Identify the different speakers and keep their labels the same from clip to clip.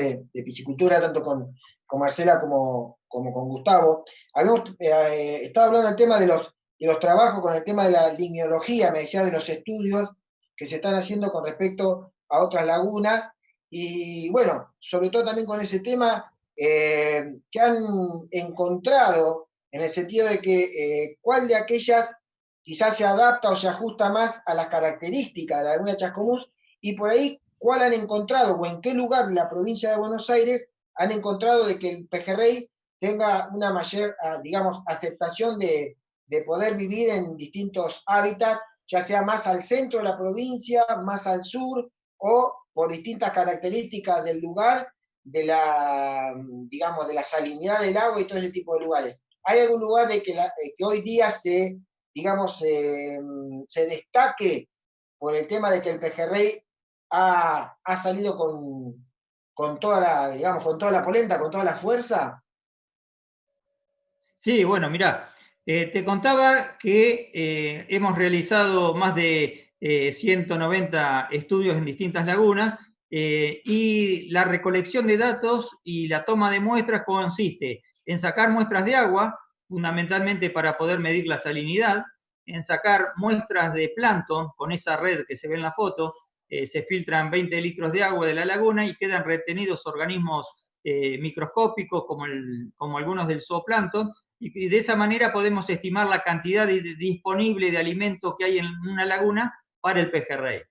Speaker 1: de piscicultura, tanto con Marcela como con Gustavo. Habíamos estado hablando del tema de los trabajos, con el tema de la limnología, me decía de los estudios que se están haciendo con respecto a otras lagunas, y bueno, sobre todo también con ese tema que han encontrado, en el sentido de que cuál de aquellas quizás se adapta o se ajusta más a las características de la laguna de Chascomús, y por ahí cuál han encontrado o en qué lugar de la provincia de Buenos Aires han encontrado de que el pejerrey tenga una mayor, digamos, aceptación de poder vivir en distintos hábitats, ya sea más al centro de la provincia, más al sur, o por distintas características del lugar, de la, digamos, de la salinidad del agua y todo ese tipo de lugares. ¿Hay algún lugar de que hoy día digamos, se destaque por el tema de que el pejerrey ha salido con toda la, digamos, con toda la polenta, con toda la fuerza?
Speaker 2: Sí, bueno, mirá, te contaba que hemos realizado más de 190 estudios en distintas lagunas, y la recolección de datos y la toma de muestras consiste en sacar muestras de agua, fundamentalmente para poder medir la salinidad, en sacar muestras de plancton con esa red que se ve en la foto. Se filtran 20 litros de agua de la laguna y quedan retenidos organismos microscópicos como algunos del zooplancton, y de esa manera podemos estimar la cantidad disponible de alimento que hay en una laguna para el pejerrey.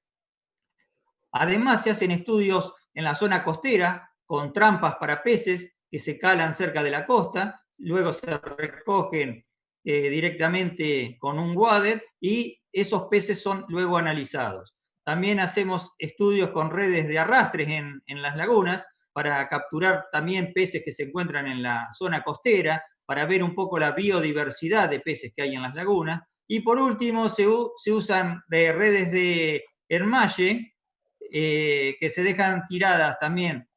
Speaker 2: Además, se hacen estudios en la zona costera con trampas para peces que se calan cerca de la costa, luego se recogen directamente con un wader y esos peces son luego analizados. También hacemos estudios con redes de arrastres en las lagunas para capturar también peces que se encuentran en la zona costera, para ver un poco la biodiversidad de peces que hay en las lagunas. Y por último, se usan redes de hermalle, que se dejan tiradas también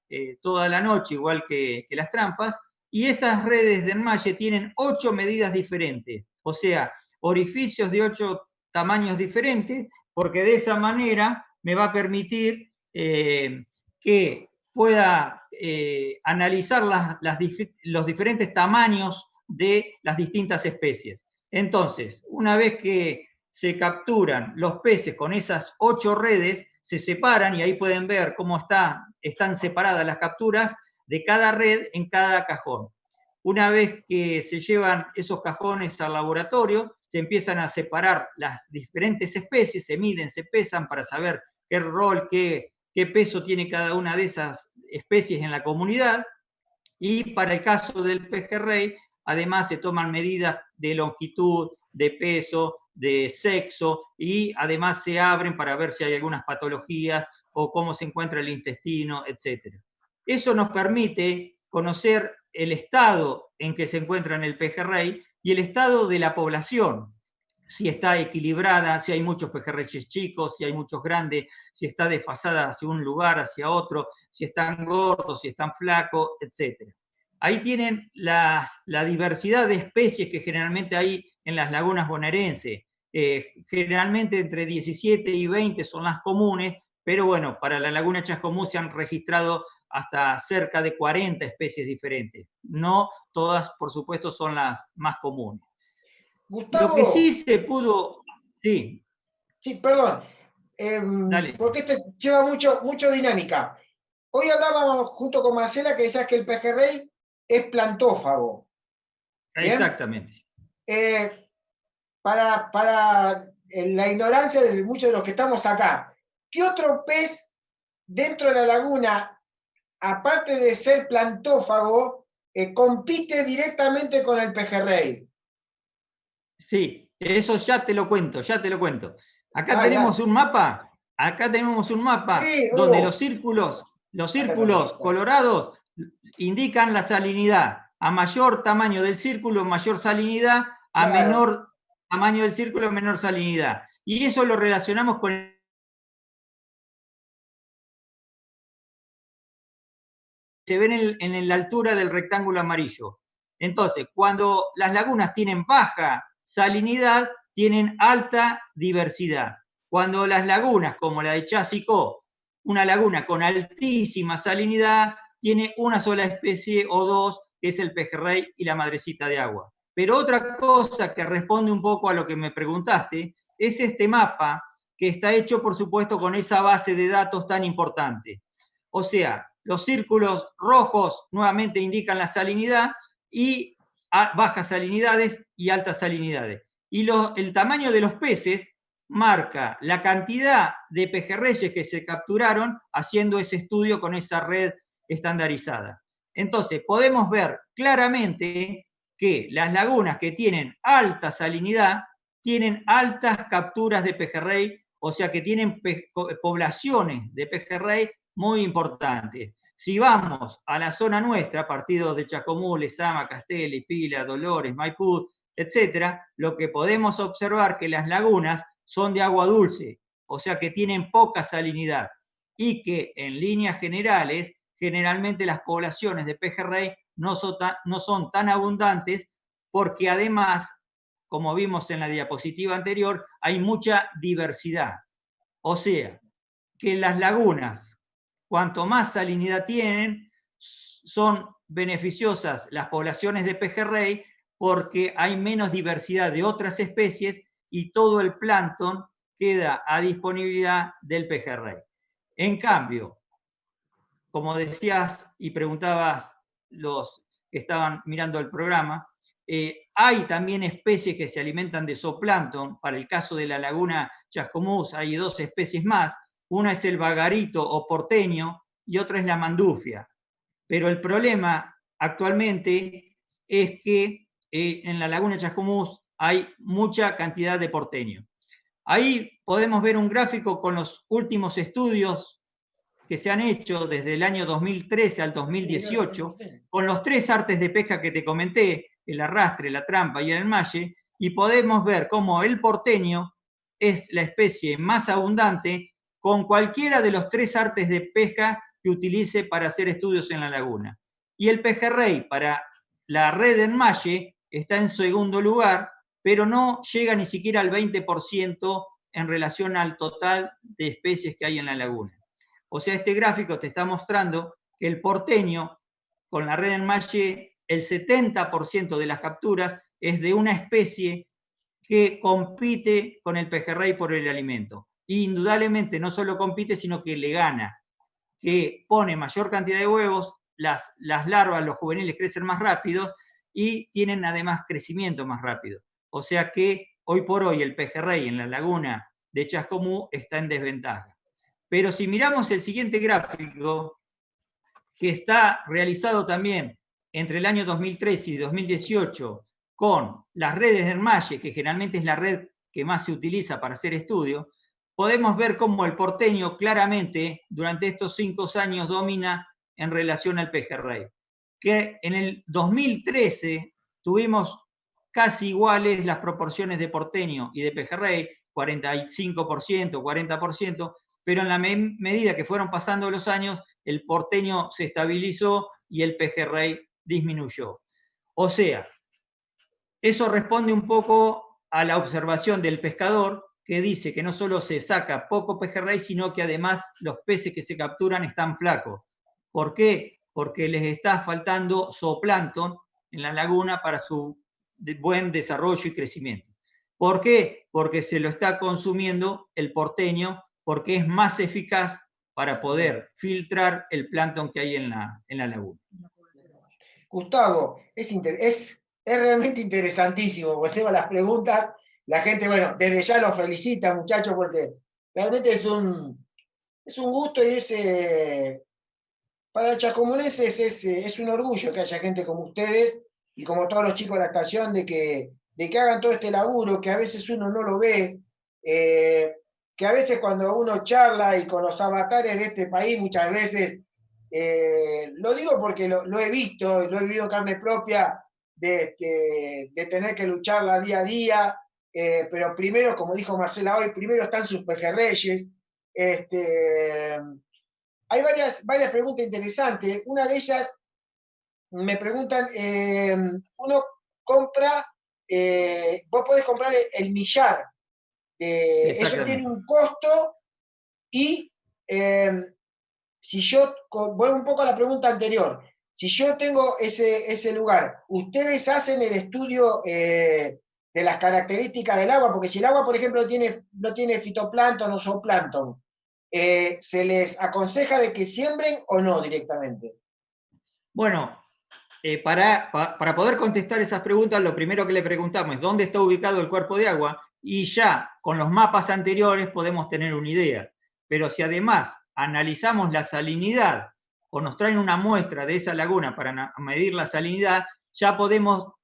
Speaker 2: toda la noche, igual que las trampas, y estas redes de enmalle tienen 8 medidas diferentes, o sea, orificios de 8 tamaños diferentes, porque de esa manera me va a permitir que pueda analizar los diferentes tamaños de las distintas especies. Entonces, una vez que se capturan los peces con esas 8 redes, se separan y ahí pueden ver cómo están separadas las capturas de cada red en cada cajón. Una vez que se llevan esos cajones al laboratorio, se empiezan a separar las diferentes especies, se miden, se pesan para saber qué rol, qué peso tiene cada una de esas especies en la comunidad. Y para el caso del pejerrey, además se toman medidas de longitud, de peso, de sexo, y además se abren para ver si hay algunas patologías o cómo se encuentra el intestino, etc. Eso nos permite conocer el estado en que se encuentra el pejerrey y el estado de la población, si está equilibrada, si hay muchos pejerreyes chicos, si hay muchos grandes, si está desfasada hacia un lugar, hacia otro, si están gordos, si están flacos, etc. Ahí tienen la diversidad de especies que generalmente hay en las lagunas bonaerenses. Generalmente entre 17 y 20 son las comunes, pero bueno, para la laguna Chascomús se han registrado hasta cerca de 40 especies diferentes. No todas, por supuesto, son las más comunes. Lo que sí
Speaker 1: Gustavo,
Speaker 2: se pudo... Sí,
Speaker 1: sí, perdón,
Speaker 2: dale.
Speaker 1: porque este lleva mucho dinámica. Hoy hablábamos junto con Marcela que decías que el pejerrey es plantófago. ¿Bien?
Speaker 2: Exactamente.
Speaker 1: Eh, para la ignorancia de muchos de los que estamos acá, ¿qué otro pez dentro de la laguna, aparte de ser plantófago, compite directamente con el pejerrey?
Speaker 2: Sí, eso ya te lo cuento, ya te lo cuento. Acá
Speaker 1: Dale, dale.
Speaker 2: tenemos un mapa, acá tenemos un mapa
Speaker 1: Sí,
Speaker 2: donde los
Speaker 1: acá también.
Speaker 2: círculos colorados indican la salinidad. A mayor tamaño del círculo, mayor salinidad; a
Speaker 1: Claro.
Speaker 2: menor tamaño del círculo, menor salinidad. Y eso lo relacionamos con... Se ven en la altura del rectángulo amarillo. Entonces, cuando las lagunas tienen baja salinidad, tienen alta diversidad. Cuando las lagunas, como la de Chasicó, una laguna con altísima salinidad, tiene una sola especie o dos, que es el pejerrey y la madrecita de agua. Pero otra cosa que responde un poco a lo que me preguntaste es este mapa que está hecho, por supuesto, con esa base de datos tan importante. O sea, los círculos rojos nuevamente indican la salinidad y bajas salinidades y altas salinidades. Y el tamaño de los peces marca la cantidad de pejerreyes que se capturaron haciendo ese estudio con esa red estandarizada. Entonces, podemos ver claramente que las lagunas que tienen alta salinidad tienen altas capturas de pejerrey, o sea que tienen poblaciones de pejerrey muy importantes. Si vamos a la zona nuestra, partidos de Chascomús, Lezama, Castelli, Pila, Dolores, Maipú, etcétera, lo que podemos observar que las lagunas son de agua dulce, o sea que tienen poca salinidad y que en líneas generales, generalmente las poblaciones de pejerrey no son tan abundantes porque además, como vimos en la diapositiva anterior, hay mucha diversidad. O sea, que las lagunas, cuanto más salinidad tienen, son beneficiosas las poblaciones de pejerrey porque hay menos diversidad de otras especies y todo el plancton queda a disponibilidad del pejerrey. En cambio, como decías y preguntabas los que estaban mirando el programa, hay también especies que se alimentan de zooplancton. Para el caso de la laguna Chascomús hay dos especies más. Una es el bagarito o porteño y otra es la mandufia. Pero el problema actualmente es que en la laguna Chascomús hay mucha cantidad de porteño. Ahí podemos ver un gráfico con los últimos estudios que se han hecho desde el año 2013 al 2018, con los tres artes de pesca que te comenté, el arrastre, la trampa y el enmalle, y podemos ver cómo el porteño es la especie más abundante con cualquiera de los tres artes de pesca que utilice para hacer estudios en la laguna. Y el pejerrey para la red de enmalle está en segundo lugar, pero no llega ni siquiera al 20% en relación al total de especies que hay en la laguna. O sea, este gráfico te está mostrando que el porteño, con la red de enmalle, el 70% de las capturas es de una especie que compite con el pejerrey por el alimento. Y indudablemente no solo compite, sino que le gana, que pone mayor cantidad de huevos, las larvas, los juveniles crecen más rápido y tienen además crecimiento más rápido. O sea que hoy por hoy el pejerrey en la laguna de Chascomús está en desventaja. Pero si miramos el siguiente gráfico, que está realizado también entre el año 2013 y 2018 con las redes de enmalle, que generalmente es la red que más se utiliza para hacer estudios, podemos ver cómo el porteño claramente durante estos 5 años domina en relación al pejerrey. Que en el 2013 tuvimos casi iguales las proporciones de porteño y de pejerrey, 45%, 40%, pero en la medida que fueron pasando los años, el porteño se estabilizó y el pejerrey disminuyó. O sea, eso responde un poco a la observación del pescador, que dice que no solo se saca poco pejerrey, sino que además los peces que se capturan están flacos. ¿Por qué? Porque les está faltando zooplancton en la laguna para su buen desarrollo y crecimiento. ¿Por qué? Porque se lo está consumiendo el porteño, porque es más eficaz para poder filtrar el plancton que hay en la laguna.
Speaker 1: Gustavo, es realmente interesantísimo, porque tengo las preguntas, la gente, bueno, desde ya los felicita, muchachos, porque realmente es un gusto y para los chascomunenses es un orgullo que haya gente como ustedes y como todos los chicos de la estación de que hagan todo este laburo, que a veces uno no lo ve, que a veces cuando uno charla y con los avatares de este país, muchas veces, lo digo porque lo he visto y lo he vivido en carne propia, de tener que lucharla día a día, pero primero, como dijo Marcela hoy, primero están sus pejerreyes. Hay varias preguntas interesantes. Una de ellas me preguntan, uno compra, vos podés comprar el millar, eso tiene un costo y si yo, vuelvo un poco a la pregunta anterior, si yo tengo ese lugar, ¿ustedes hacen el estudio de las características del agua? Porque si el agua, por ejemplo, no tiene fitoplancton o zooplancton, ¿se les aconseja de que siembren o no directamente?
Speaker 2: Bueno, para poder contestar esas preguntas, lo primero que le preguntamos es dónde está ubicado el cuerpo de agua, y ya con los mapas anteriores podemos tener una idea. Pero si además analizamos la salinidad o nos traen una muestra de esa laguna para medir la salinidad, ya podemos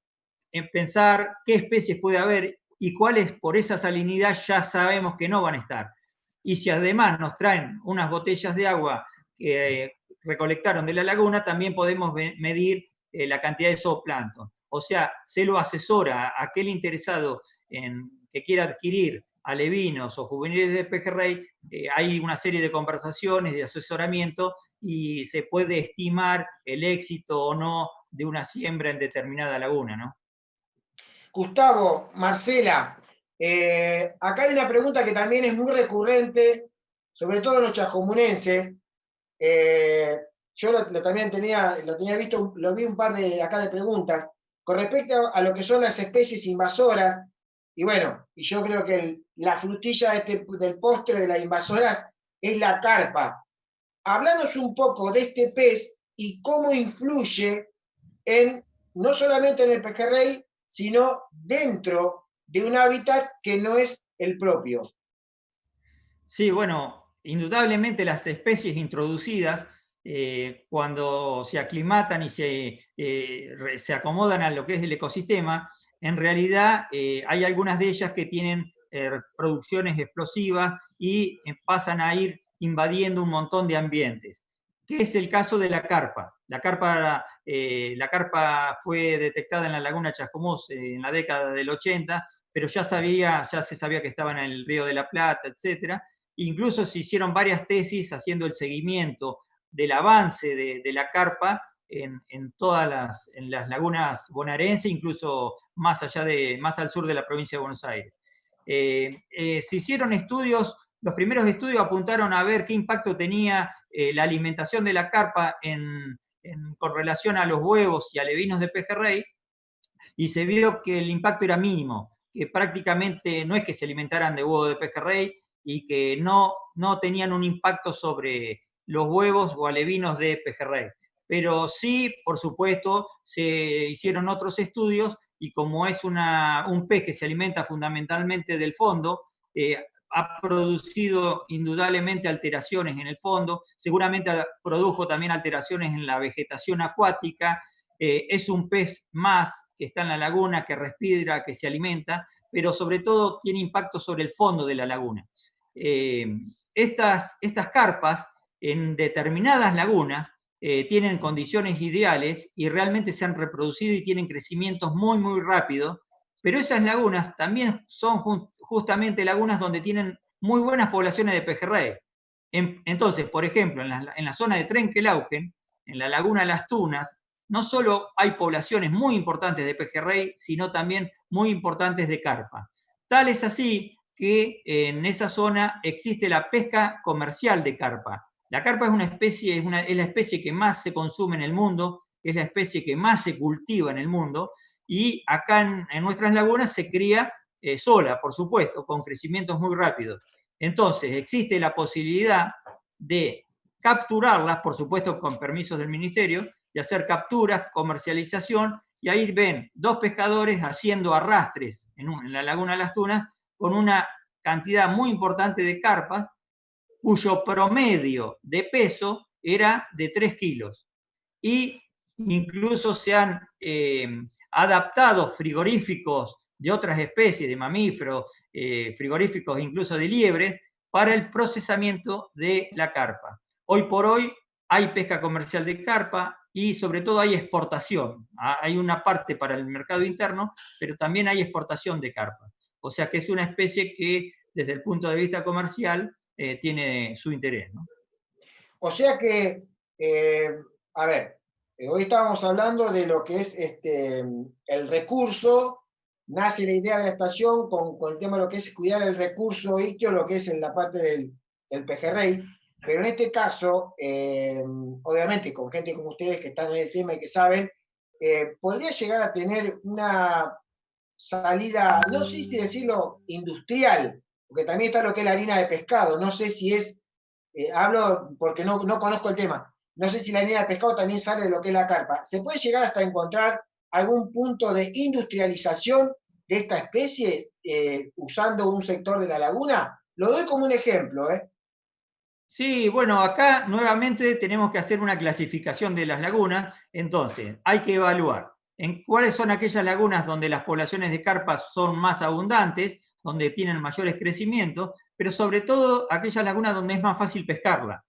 Speaker 2: pensar qué especies puede haber y cuáles por esa salinidad ya sabemos que no van a estar. Y si además nos traen unas botellas de agua que recolectaron de la laguna, también podemos medir la cantidad de zooplancton. O sea, se lo asesora a aquel interesado que quiera adquirir alevinos o juveniles de pejerrey. Hay una serie de conversaciones, de asesoramiento, y se puede estimar el éxito o no de una siembra en determinada laguna, ¿no?
Speaker 1: Gustavo, Marcela, acá hay una pregunta que también es muy recurrente, sobre todo en los chascomunenses. Yo también lo tenía visto, lo vi un par de acá de preguntas con respecto a lo que son las especies invasoras. Y bueno, y yo creo que la frutilla del postre de las invasoras es la carpa. Hablanos un poco de este pez y cómo influye no solamente en el pejerrey, sino dentro de un hábitat que no es el propio.
Speaker 2: Sí, bueno, indudablemente las especies introducidas, cuando se aclimatan y se acomodan a lo que es el ecosistema, en realidad hay algunas de ellas que tienen producciones explosivas y pasan a ir invadiendo un montón de ambientes, que es el caso de la carpa. La carpa fue detectada en la laguna Chascomús en la década del 80, pero ya se sabía que estaba en el Río de la Plata, etcétera. Incluso se hicieron varias tesis haciendo el seguimiento del avance de la carpa en todas las lagunas bonaerenses, incluso más al sur de la provincia de Buenos Aires. Se hicieron estudios, los primeros estudios apuntaron a ver qué impacto tenía la alimentación de la carpa con relación a los huevos y alevinos de pejerrey, y se vio que el impacto era mínimo, que prácticamente no es que se alimentaran de huevo de pejerrey y que no tenían un impacto sobre los huevos o alevinos de pejerrey. Pero sí, por supuesto, se hicieron otros estudios, y como es un pez que se alimenta fundamentalmente del fondo, ha producido indudablemente alteraciones en el fondo, seguramente produjo también alteraciones en la vegetación acuática. Es un pez más que está en la laguna, que respira, que se alimenta, pero sobre todo tiene impacto sobre el fondo de la laguna. Estas carpas en determinadas lagunas tienen condiciones ideales y realmente se han reproducido y tienen crecimientos muy, muy rápidos, pero esas lagunas también son justamente lagunas donde tienen muy buenas poblaciones de pejerrey. Entonces, por ejemplo, en la zona de Trenquelauquen, en la laguna Las Tunas, no solo hay poblaciones muy importantes de pejerrey, sino también muy importantes de carpa. Tal es así que en esa zona existe la pesca comercial de carpa. La carpa es una especie, es la especie que más se consume en el mundo, es la especie que más se cultiva en el mundo, y acá en nuestras lagunas se cría sola, por supuesto, con crecimientos muy rápidos. Entonces, existe la posibilidad de capturarlas, por supuesto con permisos del ministerio, de hacer capturas, comercialización, y ahí ven dos pescadores haciendo arrastres en la laguna de Las Tunas con una cantidad muy importante de carpas, cuyo promedio de peso era de 3 kilos. Y incluso se han adaptado frigoríficos de otras especies, de mamíferos, frigoríficos incluso de liebre, para el procesamiento de la carpa. Hoy por hoy hay pesca comercial de carpa y sobre todo hay exportación. Hay una parte para el mercado interno, pero también hay exportación de carpa. O sea que es una especie que desde el punto de vista comercial tiene su interés, ¿no?
Speaker 1: O sea que, a ver, hoy estábamos hablando de lo que es el recurso, nace la idea de la estación con el tema de lo que es cuidar el recurso ictio, lo que es en la parte del pejerrey, pero en este caso, obviamente con gente como ustedes que están en el tema y que saben, podría llegar a tener una salida, no sé si decirlo industrial, porque también está lo que es la harina de pescado, no sé si es, hablo porque no conozco el tema, no sé si la harina de pescado también sale de lo que es la carpa. ¿Se puede llegar hasta encontrar algún punto de industrialización de esta especie usando un sector de la laguna? Lo doy como un ejemplo, ¿eh?
Speaker 2: Sí, bueno, acá nuevamente tenemos que hacer una clasificación de las lagunas, entonces hay que evaluar en cuáles son aquellas lagunas donde las poblaciones de carpas son más abundantes, donde tienen mayores crecimientos, pero sobre todo aquellas lagunas donde es más fácil pescarla,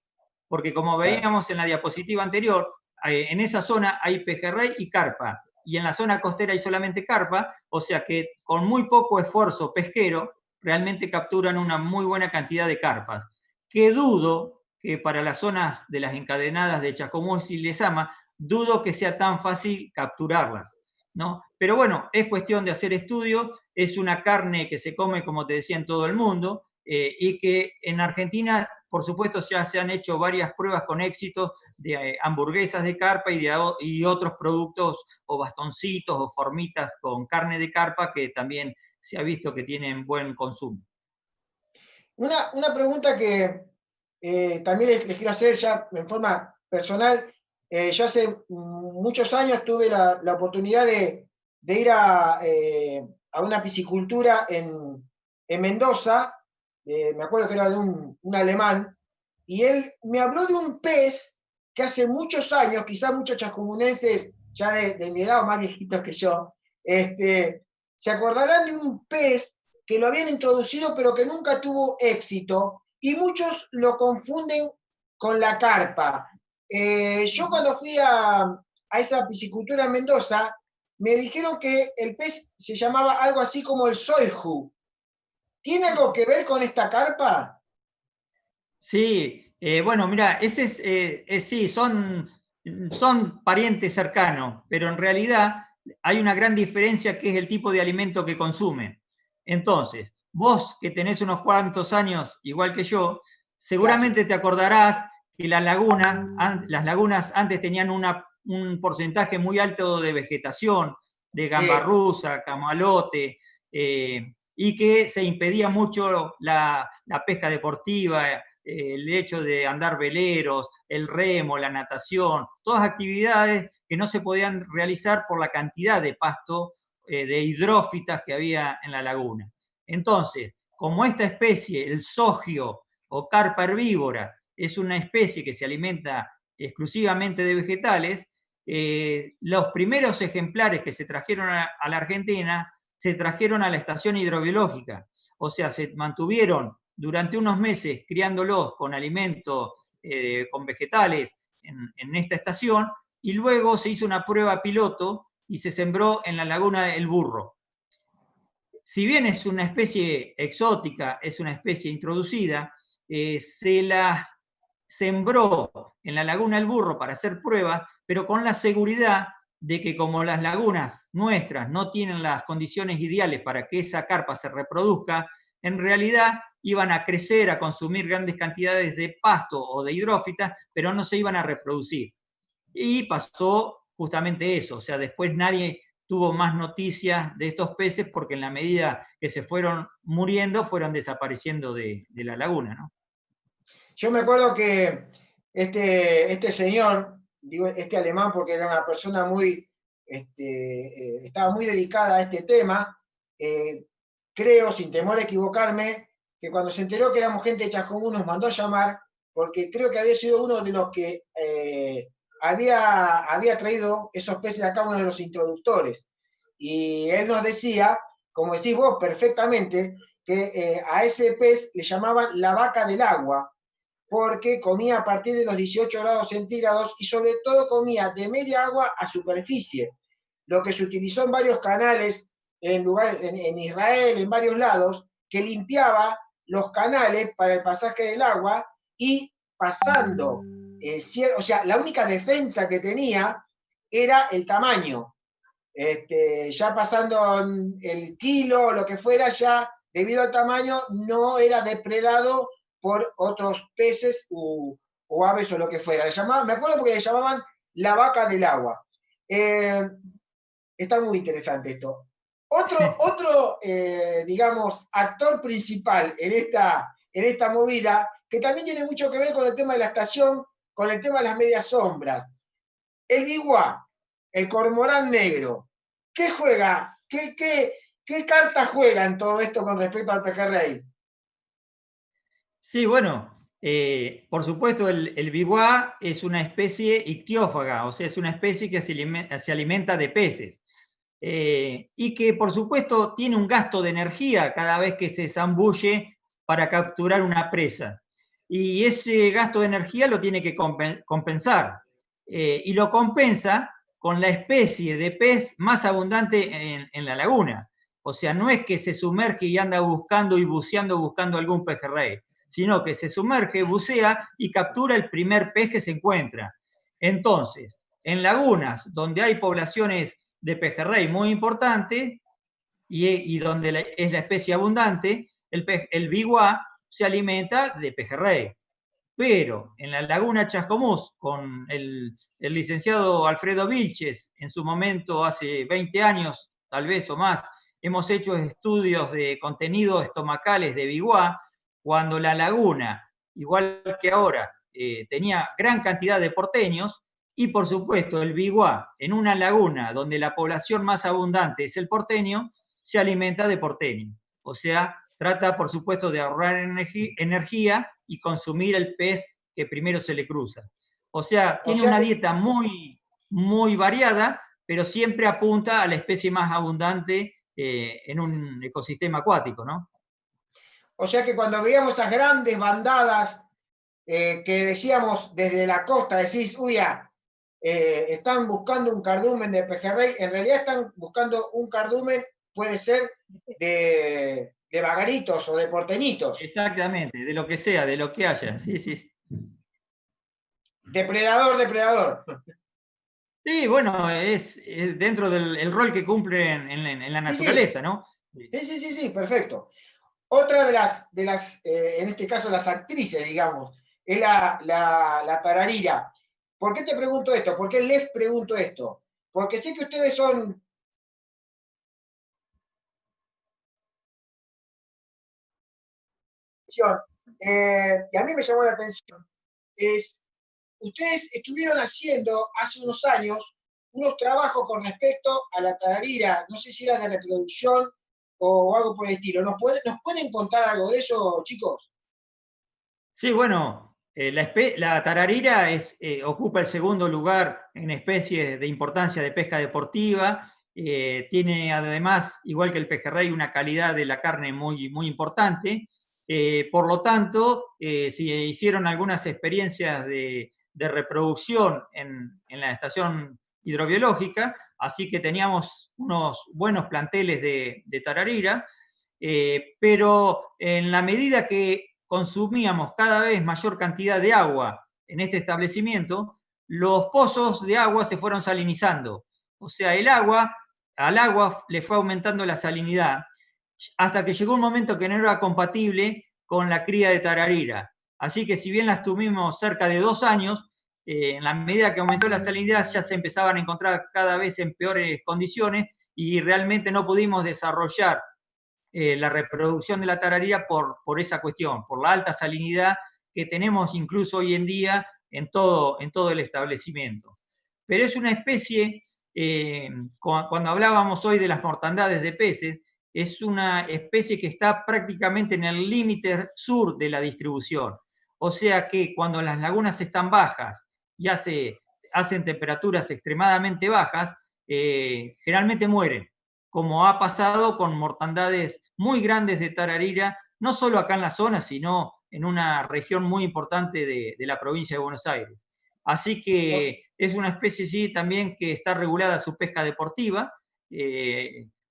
Speaker 2: porque como
Speaker 1: Claro.
Speaker 2: veíamos en la diapositiva anterior, en esa zona hay pejerrey y carpa, y en la zona costera hay solamente carpa, o sea que con muy poco esfuerzo pesquero realmente capturan una muy buena cantidad de carpas, que dudo que para las zonas de las encadenadas de Chascomús y Lezama, dudo que sea tan fácil capturarlas, ¿no? Pero bueno, es cuestión de hacer estudio, es una carne que se come, como te decía, en todo el mundo, y que en Argentina, por supuesto, ya se han hecho varias pruebas con éxito de hamburguesas de carpa y otros productos o bastoncitos o formitas con carne de carpa que también se ha visto que tienen buen consumo.
Speaker 1: Una pregunta que también les quiero hacer ya en forma personal. Yo hace muchos años tuve la oportunidad de ir a una piscicultura en Mendoza. Me acuerdo que era de un alemán, y él me habló de un pez que hace muchos años, quizás muchos chascomunenses ya de mi edad o más viejitos que yo, se acordarán de un pez que lo habían introducido pero que nunca tuvo éxito, y muchos lo confunden con la carpa. Yo cuando fui a esa piscicultura en Mendoza, me dijeron que el pez se llamaba algo así como el soijú. ¿Tiene algo que ver con esta carpa?
Speaker 2: Sí, bueno, mira, sí, son parientes cercanos, pero en realidad hay una gran diferencia que es el tipo de alimento que consumen. Entonces, vos que tenés unos cuantos años, igual que yo,
Speaker 1: Gracias.
Speaker 2: seguramente te acordarás que las lagunas antes tenían un porcentaje muy alto de vegetación, de gamba
Speaker 1: Sí,
Speaker 2: rusa, camalote, y que se impedía mucho la pesca deportiva, el hecho de andar veleros, el remo, la natación, todas actividades que no se podían realizar por la cantidad de pasto, de hidrófitas que había en la laguna. Entonces, como esta especie, el sogio o carpa herbívora, es una especie que se alimenta exclusivamente de vegetales, los primeros ejemplares que se trajeron a la Argentina se trajeron a la estación hidrobiológica, o sea, se mantuvieron durante unos meses criándolos con alimentos, con vegetales en esta estación, y luego se hizo una prueba piloto y se sembró en la laguna El Burro. Si bien es una especie exótica, es una especie introducida, se las sembró en la laguna El Burro para hacer pruebas, pero con la seguridad de que como las lagunas nuestras no tienen las condiciones ideales para que esa carpa se reproduzca, en realidad iban a crecer, a consumir grandes cantidades de pasto o de hidrófitas, pero no se iban a reproducir. Y pasó justamente eso, o sea, después nadie tuvo más noticias de estos peces porque en la medida que se fueron muriendo, fueron desapareciendo de la laguna, ¿no?
Speaker 1: yo me acuerdo que este señor, digo este alemán porque era una persona muy, estaba muy dedicada a este tema. eh, Creo, sin temor a equivocarme, que cuando se enteró que éramos gente de Chascomús nos mandó a llamar, porque creo que había sido uno de los que había traído esos peces acá, uno de los introductores. Y él nos decía, como decís vos perfectamente, que a ese pez le llamaban la vaca del agua, porque comía a partir de los 18 grados centígrados y sobre todo comía de media agua a superficie, lo que se utilizó en varios canales, en lugares, en Israel, en varios lados, que limpiaba los canales para el pasaje del agua, y pasando, o sea, la única defensa que tenía era el tamaño. Ya pasando el kilo o lo que fuera, ya debido al tamaño no era depredado por otros peces o aves o lo que fuera. Me acuerdo porque le llamaban la vaca del agua. Está muy interesante esto. Otro digamos, actor principal en esta movida, que también tiene mucho que ver con el tema de la estación, con el tema de las medias sombras. El biwa, el cormorán negro, ¿qué juega? ¿Qué carta juega en todo esto con respecto al pejerrey?
Speaker 2: Sí, bueno, por supuesto el biwa es una especie ictiófaga, o sea, es una especie que se alimenta de peces. Y que por supuesto tiene un gasto de energía cada vez que se zambulle para capturar una presa. Y ese gasto de energía lo tiene que compensar. Y lo compensa con la especie de pez más abundante en la laguna. O sea, no es que se sumerge y anda buscando y buceando buscando algún pejerrey, sino que se sumerge, bucea y captura el primer pez que se encuentra. Entonces, en lagunas donde hay poblaciones de pejerrey muy importante y donde es la especie abundante, el biwa se alimenta de pejerrey. Pero en la laguna Chascomús, con el licenciado Alfredo Vilches, en su momento, hace 20 años, tal vez o más, hemos hecho estudios de contenido estomacales de biwa, cuando la laguna, igual que ahora, tenía gran cantidad de porteños, y por supuesto el biwa, en una laguna donde la población más abundante es el porteño, se alimenta de porteño. O sea, trata, por supuesto, de ahorrar energía y consumir el pez que primero se le cruza. O sea,
Speaker 1: O
Speaker 2: tiene
Speaker 1: sea
Speaker 2: una
Speaker 1: que,
Speaker 2: dieta muy, muy variada, pero siempre apunta a la especie más abundante en un ecosistema acuático, ¿no?
Speaker 1: o sea que cuando veíamos esas grandes bandadas que decíamos desde la costa, decís, uy, están buscando un cardumen de pejerrey, en realidad están buscando un cardumen, puede ser de bagaritos o de porteñitos.
Speaker 2: Exactamente, de lo que sea, de lo que haya, sí, sí.
Speaker 1: Depredador, depredador.
Speaker 2: Sí, bueno, es dentro del rol que cumple en la
Speaker 1: Sí, sí,
Speaker 2: naturaleza, ¿no?
Speaker 1: sí, perfecto. Otra en este caso las actrices, digamos, es la tararira. ¿Por qué te pregunto esto? ¿Por qué les pregunto esto? Porque sé que ustedes son y a mí me llamó la atención, es, ustedes estuvieron haciendo hace unos años unos trabajos con respecto a la tararira, no sé si era de reproducción o algo por el estilo. ¿Nos pueden contar algo de eso, chicos?
Speaker 2: Sí, bueno, la tararira ocupa el segundo lugar en especies de importancia de pesca deportiva. Tiene además, igual que el pejerrey, una calidad de la carne muy, muy importante. Por lo tanto, se hicieron algunas experiencias de reproducción en la estación hidrobiológica, así que teníamos unos buenos planteles de tararira, pero en la medida que consumíamos cada vez mayor cantidad de agua en este establecimiento, los pozos de agua se fueron salinizando. O sea, al agua le fue aumentando la salinidad, hasta que llegó un momento que no era compatible con la cría de tararira. Así que si bien las tuvimos cerca de 2 años, en la medida que aumentó la salinidad ya se empezaban a encontrar cada vez en peores condiciones y realmente no pudimos desarrollar la reproducción de la tararira por esa cuestión, por la alta salinidad que tenemos incluso hoy en día en todo el establecimiento. Pero es una especie, cuando hablábamos hoy de las mortandades de peces, es una especie que está prácticamente en el límite sur de la distribución. O sea que cuando las lagunas están bajas y hacen temperaturas extremadamente bajas, generalmente mueren, como ha pasado con mortandades muy grandes de tararira, no solo acá en la zona, sino en una región muy importante de la provincia de Buenos Aires. Así que es una especie, sí, también que está regulada su pesca deportiva,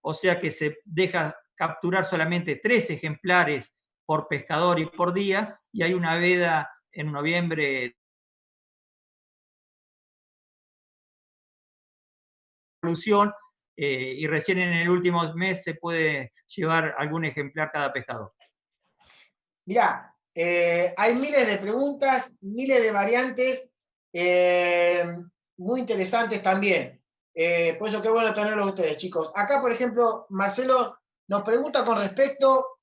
Speaker 2: o sea que se deja capturar solamente 3 ejemplares por pescador y por día, y hay una veda en noviembre evolución, y recién en el último mes se puede llevar algún ejemplar cada pescador.
Speaker 1: Mirá, Hay miles de preguntas, miles de variantes, muy interesantes también. Por eso qué bueno tenerlos ustedes, chicos. Acá, por ejemplo, Marcelo nos pregunta con respecto,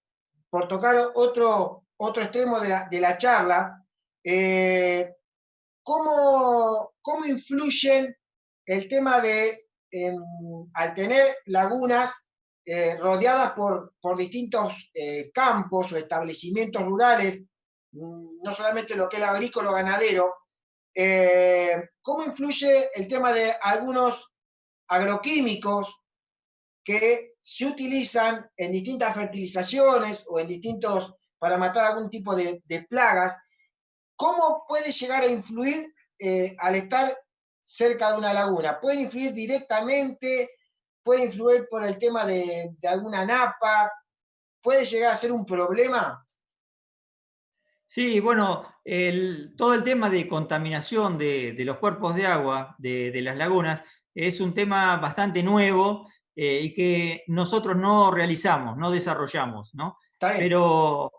Speaker 1: por tocar otro extremo de la charla, ¿cómo influyen el tema de, al tener lagunas rodeadas por distintos campos o establecimientos rurales, no solamente lo que es lo agrícola o ganadero, ¿cómo influye el tema de algunos agroquímicos que se utilizan en distintas fertilizaciones o en distintos, para matar algún tipo de plagas? ¿Cómo puede llegar a influir al estar cerca de una laguna? ¿Puede influir directamente? ¿Puede influir por el tema de alguna napa? ¿Puede llegar a ser un problema?
Speaker 2: Sí, bueno, todo el tema de contaminación de los cuerpos de agua de las lagunas es un tema bastante nuevo y que nosotros no realizamos, no desarrollamos, ¿no?
Speaker 1: Está bien.
Speaker 2: Pero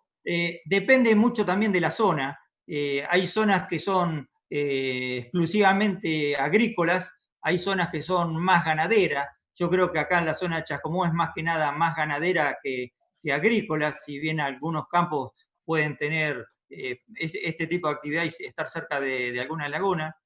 Speaker 2: depende mucho también de la zona. Hay zonas que son exclusivamente agrícolas, hay zonas que son más ganaderas. Yo creo que acá en la zona de Chascomús es más que nada más ganadera que agrícola, si bien algunos campos pueden tener este tipo de actividad y estar cerca de alguna laguna.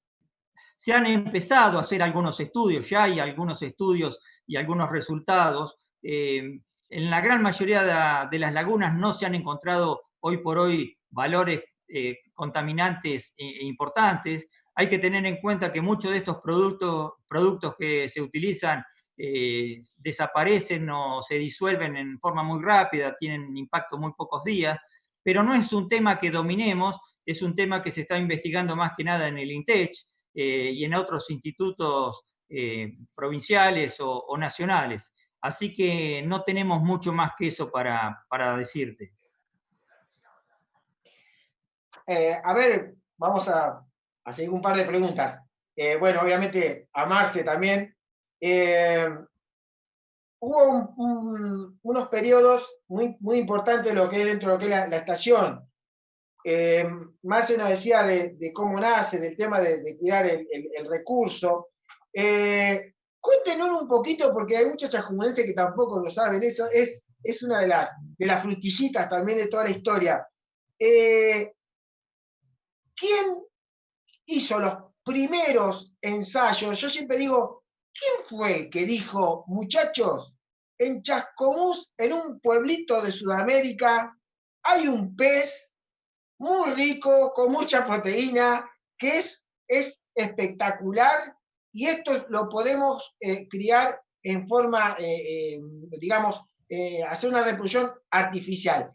Speaker 2: Se han empezado a hacer algunos estudios, ya hay algunos estudios y algunos resultados. En la gran mayoría de las lagunas no se han encontrado hoy por hoy valores contaminantes importantes. Hay que tener en cuenta que muchos de estos productos que se utilizan desaparecen o se disuelven en forma muy rápida, tienen impacto muy pocos días, pero no es un tema que dominemos, es un tema que se está investigando más que nada en el INTECH y en otros institutos provinciales o nacionales. Así que no tenemos mucho más que eso para decirte.
Speaker 1: A ver, vamos a seguir un par de preguntas. Bueno, obviamente a Marce también. Hubo unos periodos muy importantes lo que es dentro de lo que es la estación. Marce nos decía de cómo nace, del tema de cuidar el recurso. Cuéntenos un poquito, porque hay muchos chascomunenses que tampoco lo saben, eso es una de las frutillitas también de toda la historia. ¿Quién hizo los primeros ensayos? Yo siempre digo, ¿quién fue el que dijo, muchachos, en Chascomús, en un pueblito de Sudamérica, hay un pez muy rico, con mucha proteína, que es espectacular y esto lo podemos criar en forma, digamos, hacer una reproducción artificial?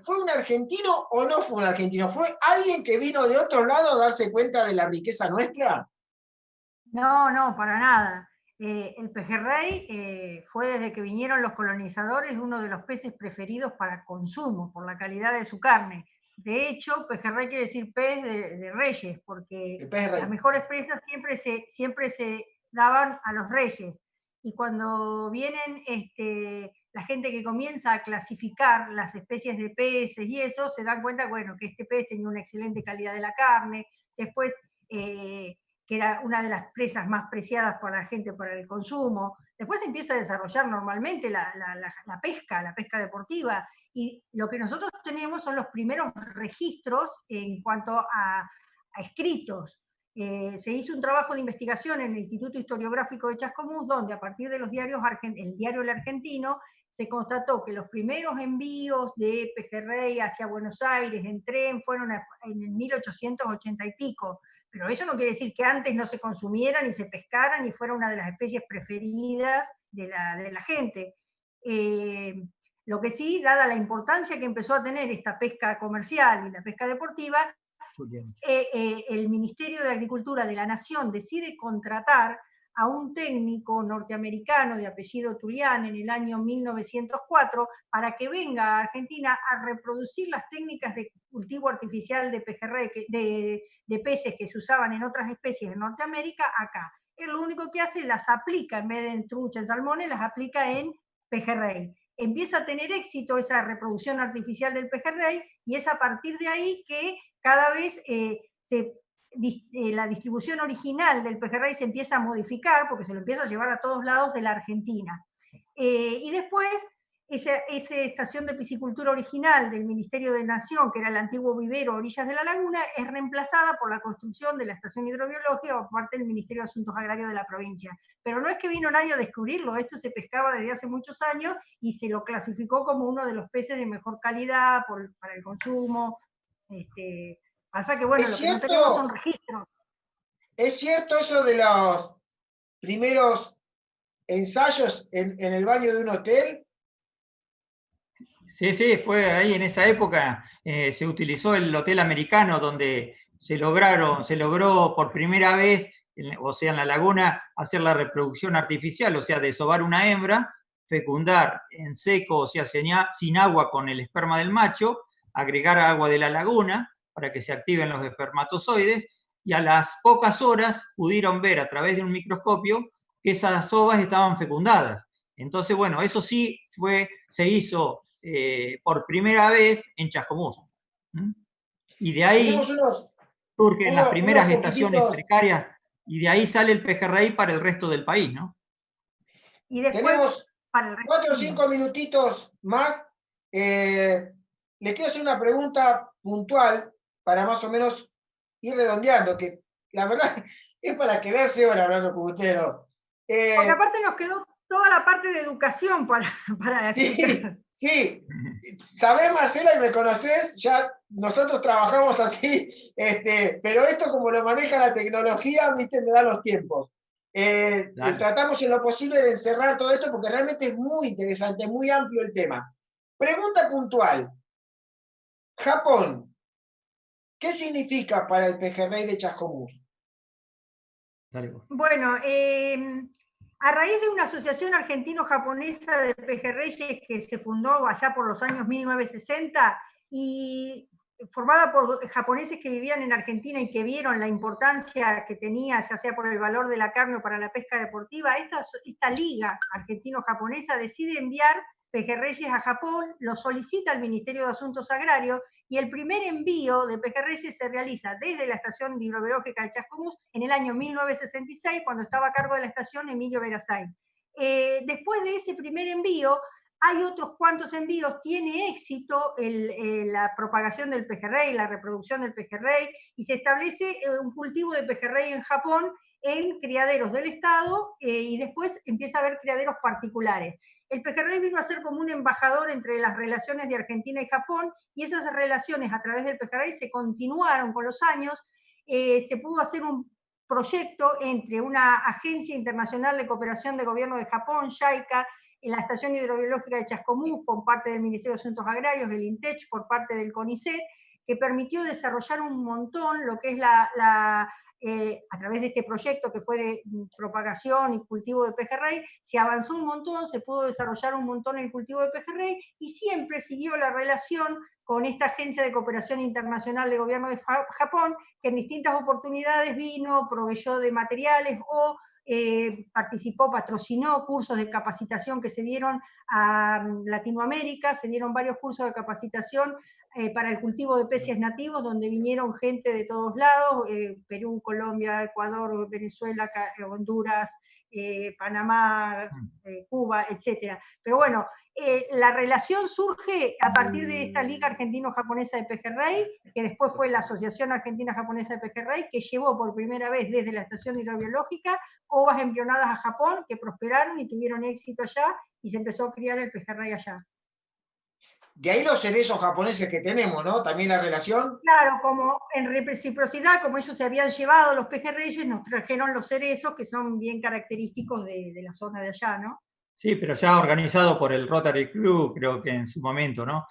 Speaker 1: ¿Fue un argentino o no fue un argentino? ¿Fue alguien que vino de otro lado a darse cuenta de la riqueza nuestra?
Speaker 3: No, no, para nada. El pejerrey fue desde que vinieron los colonizadores uno de los peces preferidos para consumo por la calidad de su carne. De hecho, pejerrey quiere decir pez de reyes, porque
Speaker 1: El pez de rey.
Speaker 3: las mejores presas siempre se daban a los reyes. Y cuando vienen la gente que comienza a clasificar las especies de peces y eso, se dan cuenta, bueno, que este pez tenía una excelente calidad de la carne. Después que era una de las presas más preciadas por la gente para el consumo. Después se empieza a desarrollar normalmente la pesca deportiva, y lo que nosotros tenemos son los primeros registros en cuanto a escritos. Se hizo un trabajo de investigación en el Instituto Historiográfico de Chascomús, donde a partir de los diarios, el diario El Argentino, se constató que los primeros envíos de pejerrey hacia Buenos Aires en tren fueron en el 1880 y pico. Pero eso no quiere decir que antes no se consumieran y se pescaran y fuera una de las especies preferidas de la gente. Lo que sí, dada la importancia que empezó a tener esta pesca comercial y la pesca deportiva, el Ministerio de Agricultura de la Nación decide contratar a un técnico norteamericano de apellido Tulián en el año 1904 para que venga a Argentina a reproducir las técnicas de cultivo artificial de pejerrey, de peces que se usaban en otras especies de Norteamérica acá. Él lo único que hace, las aplica, en vez de en trucha, en salmones, las aplica en pejerrey. empieza a tener éxito esa reproducción artificial del pejerrey, y es a partir de ahí que cada vez la distribución original del pejerrey se empieza a modificar, porque se lo empieza a llevar a todos lados de la Argentina. Y después, esa estación de piscicultura original del Ministerio de Nación, que era el antiguo vivero a orillas de la laguna, es reemplazada por la construcción de la estación hidrobiológica por parte del Ministerio de Asuntos Agrarios de la provincia. Pero no es que vino nadie a descubrirlo, esto se pescaba desde hace muchos años y se lo clasificó como uno de los peces de mejor calidad para el consumo. Pasa que, bueno, lo que no tenemos son registros.
Speaker 1: ¿Es cierto eso de los primeros ensayos en el baño de un hotel?
Speaker 2: Sí, sí, fue ahí en esa época, se utilizó el hotel americano donde se logró por primera vez, o sea, en la laguna, hacer la reproducción artificial, o sea, desovar una hembra, fecundar en seco, o sea, sin agua con el esperma del macho, agregar agua de la laguna para que se activen los espermatozoides, y a las pocas horas pudieron ver a través de un microscopio que esas ovas estaban fecundadas. Entonces, bueno, eso sí se hizo por primera vez en Chascomús. Y de ahí surgen las primeras estaciones precarias y de ahí sale el pejerrey para el resto del país, ¿no?
Speaker 1: Y después, tenemos 4 o 5 minutitos más. Le quiero hacer una pregunta puntual para más o menos ir redondeando, que la verdad es para quedarse ahora hablando con ustedes dos.
Speaker 3: Porque aparte nos quedó toda la parte de educación para
Speaker 1: sí. Sabés, Marcela, y me conocés, ya nosotros trabajamos así, pero esto como lo maneja la tecnología, viste, me da los tiempos. Tratamos en lo posible de encerrar todo esto porque realmente es muy interesante, muy amplio el tema. Pregunta puntual. Japón, ¿qué significa para el pejerrey de Chascomús?
Speaker 3: Bueno, a raíz de una asociación argentino-japonesa de pejerreyes que se fundó allá por los años 1960 y formada por japoneses que vivían en Argentina y que vieron la importancia que tenía, ya sea por el valor de la carne o para la pesca deportiva, esta liga argentino-japonesa decide enviar pejerreyes a Japón, lo solicita el Ministerio de Asuntos Agrarios, y el primer envío de pejerreyes se realiza desde la estación hidrobiológica de Chascomús en el año 1966, cuando estaba a cargo de la estación Emilio Verazain. Después de ese primer envío, hay otros cuantos envíos, tiene éxito la propagación del pejerrey, la reproducción del pejerrey, y se establece un cultivo de pejerrey en Japón en criaderos del Estado, y después empieza a haber criaderos particulares. El pejerrey vino a ser como un embajador entre las relaciones de Argentina y Japón, y esas relaciones a través del pejerrey se continuaron con los años. Se pudo hacer un proyecto entre una agencia internacional de cooperación de gobierno de Japón, JICA, en la estación hidrobiológica de Chascomús, por parte del Ministerio de Asuntos Agrarios, el INTECH, por parte del CONICET, que permitió desarrollar un montón lo que es a través de este proyecto que fue de propagación y cultivo de pejerrey, se avanzó un montón, se pudo desarrollar un montón el cultivo de pejerrey, y siempre siguió la relación con esta agencia de cooperación internacional de gobierno de Japón, que en distintas oportunidades vino, proveyó de materiales o participó, patrocinó cursos de capacitación que se dieron a Latinoamérica, se dieron varios cursos de capacitación para el cultivo de peces nativos, donde vinieron gente de todos lados, Perú, Colombia, Ecuador, Venezuela, Honduras, Panamá, Cuba, etc. Pero bueno, la relación surge a partir de esta Liga Argentino-Japonesa de Pejerrey, que después fue la Asociación Argentina-Japonesa de Pejerrey, que llevó por primera vez desde la estación hidrobiológica ovas embrionadas a Japón, que prosperaron y tuvieron éxito allá, y se empezó a criar el pejerrey allá.
Speaker 1: De ahí los cerezos japoneses que tenemos, ¿no? También la relación.
Speaker 3: Claro, como en reciprocidad, como ellos se habían llevado los pejerreyes, nos trajeron los cerezos, que son bien característicos de la zona de allá, ¿no?
Speaker 2: Sí, pero ya organizado por el Rotary Club, creo que en su momento, ¿no?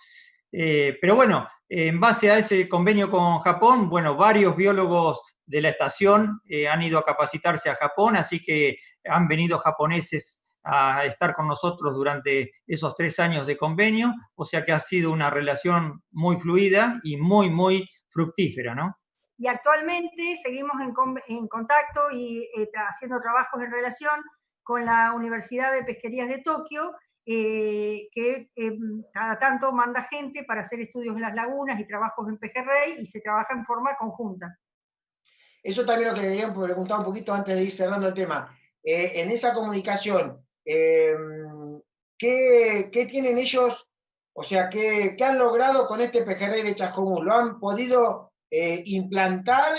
Speaker 2: Pero bueno, en base a ese convenio con Japón, bueno, varios biólogos de la estación han ido a capacitarse a Japón, así que han venido japoneses a estar con nosotros durante esos 3 años de convenio, o sea que ha sido una relación muy fluida y muy, muy fructífera, ¿no?
Speaker 3: Y actualmente seguimos en contacto y haciendo trabajos en relación con la Universidad de Pesquerías de Tokio, que cada tanto manda gente para hacer estudios en las lagunas y trabajos en pejerrey, y se trabaja en forma conjunta.
Speaker 1: Eso también lo que quería preguntar un poquito antes de ir cerrando el tema. En esa comunicación, ¿qué tienen ellos? O sea, ¿qué han logrado con este pejerrey de Chascomús? ¿Lo han podido implantar?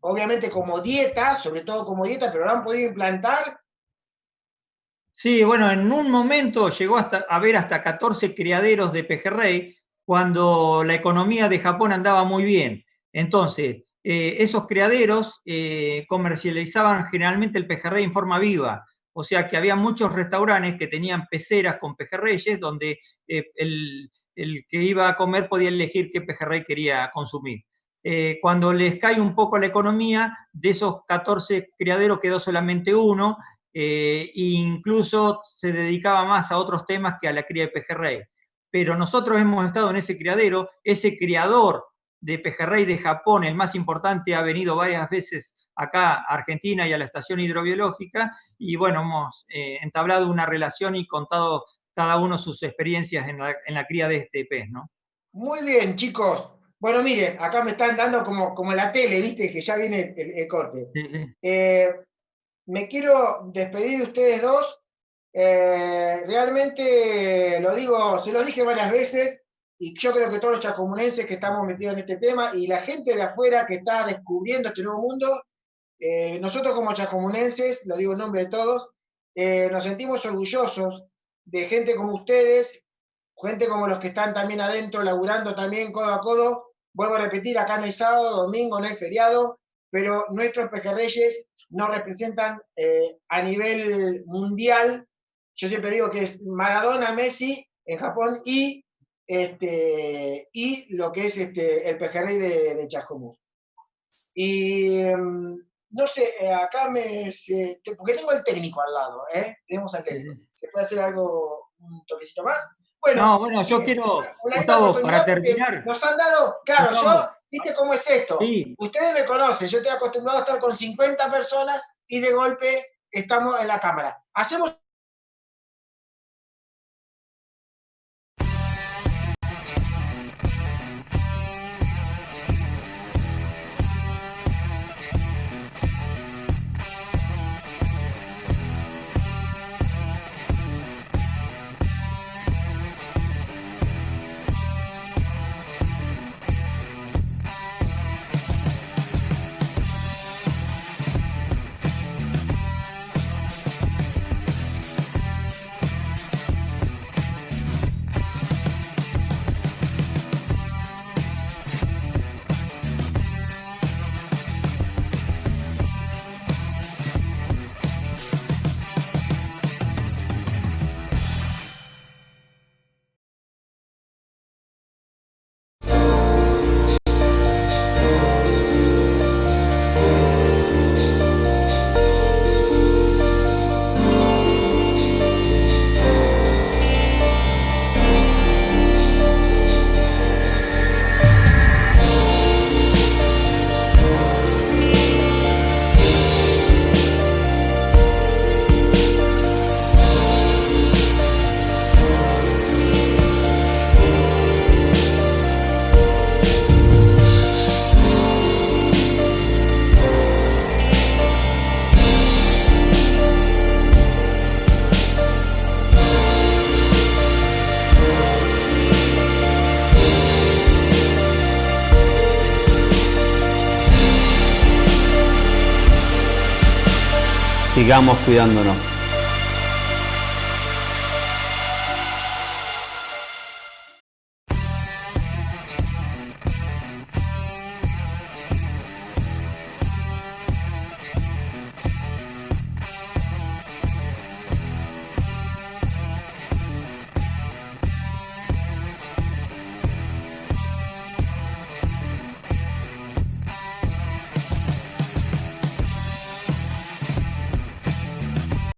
Speaker 1: Obviamente como dieta, sobre todo como dieta, pero ¿lo han podido implantar?
Speaker 2: Sí, bueno, en un momento llegó a haber hasta 14 criaderos de pejerrey cuando la economía de Japón andaba muy bien. Entonces, esos criaderos comercializaban generalmente el pejerrey en forma viva. O sea que había muchos restaurantes que tenían peceras con pejerreyes donde el que iba a comer podía elegir qué pejerrey quería consumir. Cuando les cae un poco la economía, de esos 14 criaderos quedó solamente uno, incluso se dedicaba más a otros temas que a la cría de pejerrey. Pero nosotros hemos estado en ese criadero, ese criador de pejerrey de Japón, el más importante, ha venido varias veces acá a Argentina y a la estación hidrobiológica, y bueno, hemos entablado una relación y contado cada uno sus experiencias en la cría de este pez, ¿no?
Speaker 1: Muy bien, chicos. Bueno, miren, acá me están dando como en la tele, ¿viste? Que ya viene el corte.
Speaker 2: Sí, sí.
Speaker 1: Me quiero despedir de ustedes dos. Realmente lo digo, se lo dije varias veces, y yo creo que todos los chacomunenses que estamos metidos en este tema y la gente de afuera que está descubriendo este nuevo mundo, nosotros como chacomunenses, lo digo en nombre de todos, nos sentimos orgullosos de gente como ustedes, gente como los que están también adentro, laburando también codo a codo. Vuelvo a repetir, acá no hay sábado, domingo, no hay feriado, pero nuestros pejerreyes nos representan a nivel mundial. Yo siempre digo que es Maradona, Messi en Japón y lo que es el pejerrey de Chascomús. Y no sé, acá porque tengo el técnico al lado, tenemos al técnico. ¿Se puede hacer algo, un toquecito más?
Speaker 2: Bueno, yo quiero, Gustavo, para terminar.
Speaker 1: Nos han dado, claro,
Speaker 2: Gustavo,
Speaker 1: ¿viste cómo es esto?
Speaker 2: Sí.
Speaker 1: Ustedes me conocen, yo estoy acostumbrado a estar con 50 personas y de golpe estamos en la cámara. Hacemos
Speaker 4: sigamos cuidándonos.